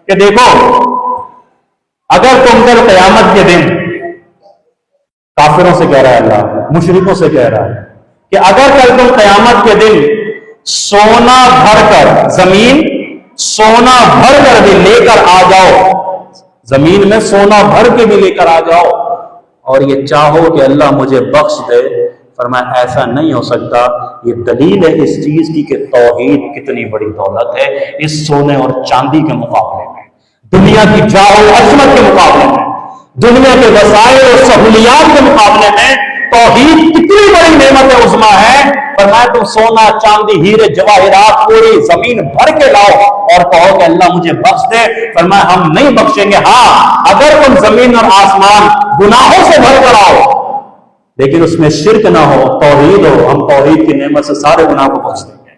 کہ دیکھو اگر تم کل قیامت کے دن، کافروں سے کہہ رہا ہے اللہ، مشرکوں سے کہہ رہا ہے کہ اگر کل تم قیامت کے دن سونا بھر کر، زمین سونا بھر کر بھی لے کر آ جاؤ، زمین میں سونا بھر کے بھی لے کر آ جاؤ، اور یہ چاہو کہ اللہ مجھے بخش دے، فرمایا ایسا نہیں ہو سکتا۔ یہ دلیل ہے اس چیز کی کہ توحید کتنی بڑی دولت ہے اس سونے اور چاندی کے مقابلے میں، دنیا کی جاہ و عظمت کے مقابلے میں، دنیا کے وسائل اور سہولیات کے مقابلے میں توحید کتنی بڑی نعمت عظمیٰ ہے۔ فرمایا تم سونا چاندی ہیرے جواہرات پوری زمین بھر کے لاؤ اور کہو کہ اللہ مجھے بخش دے، فرمایا ہم نہیں بخشیں گے، ہاں اگر تم زمین اور آسمان گناہوں سے بھر کر آؤ لیکن اس میں شرک نہ ہو، توحید ہو، ہم توحید کی نعمت سے سارے گناہ کو بخش دیں گے،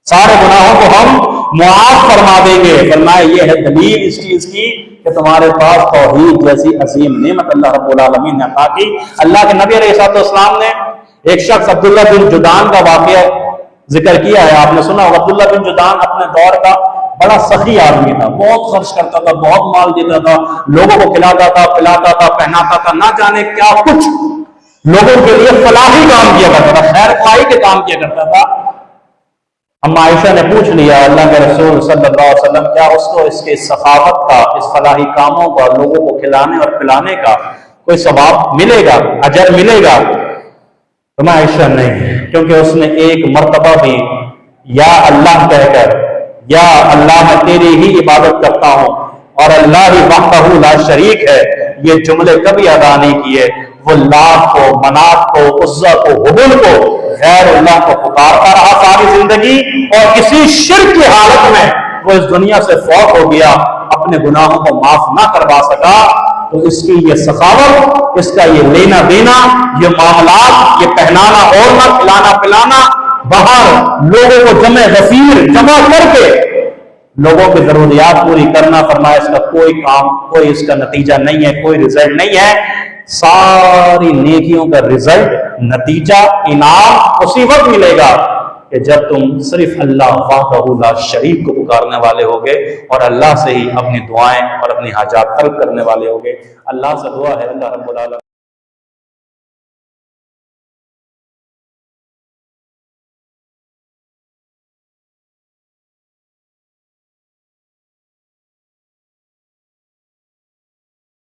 سارے گناہوں کو ہم معاف فرما دیں گے۔ فرمایا یہ ہے دلیل اس چیز کی کہ تمہارے پاس توحید جیسی عظیم نعمت اللہ رب العالمین نے عطا کی۔ اللہ کے نبی علیہ السلام نے ایک شخص عبداللہ بن جدعان کا واقعہ ذکر کیا ہے، آپ نے سنا ہوگا۔ عبداللہ بن جدعان اپنے دور کا بڑا سخی آدمی تھا، بہت خرچ کرتا تھا، بہت مال دیتا تھا، لوگوں کو کھلاتا تھا، پلاتا تھا، پہناتا تھا، نہ جانے کیا کچھ لوگوں کے لیے فلاحی کام کیا کرتا تھا، خیر خواہی کے کام کیا کرتا تھا۔ اما عائشہ نے پوچھ لیا اللہ کے رسول صلی اللہ علیہ وسلم، کیا اس کو اس کے سخاوت کا، اس فلاحی کاموں کا، لوگوں کو کھلانے اور پلانے کا کوئی ثواب ملے گا، اجر ملے گا؟ اما عائشہ نہیں، کیونکہ اس نے ایک مرتبہ بھی یا اللہ کہہ کر، یا اللہ میں تیری ہی عبادت کرتا ہوں اور اللہ ہی وحدہ لا شریک ہے، یہ جملے کبھی ادا نہیں کیے۔ وہ لات کو، منات کو، عزا کو، ہبل کو، غیر اللہ کو پکارتا رہا ساری زندگی، اور اسی شرک کی حالت میں وہ اس دنیا سے فوت ہو گیا، اپنے گناہوں کو معاف نہ کروا سکا۔ تو اس کی یہ سخاوت، اس کا یہ لینا دینا، یہ معاملات، یہ پہنانا اوڑھنا، کھلانا پلانا، باہر لوگوں کو جمع کر کے لوگوں کی ضروریات پوری کرنا، فرمایا اس کا کوئی کام، کوئی اس کا نتیجہ نہیں ہے، کوئی رزلٹ نہیں ہے۔ ساری نیکیوں کا رزلٹ، نتیجہ، انعام اسی وقت ملے گا کہ جب تم صرف اللہ وحدہ لا شریک کو پکارنے والے ہوگے اور اللہ سے ہی اپنی دعائیں اور اپنی حاجات طلب کرنے والے ہوگے۔ اللہ سے دعا ہے اللہ رب العالمین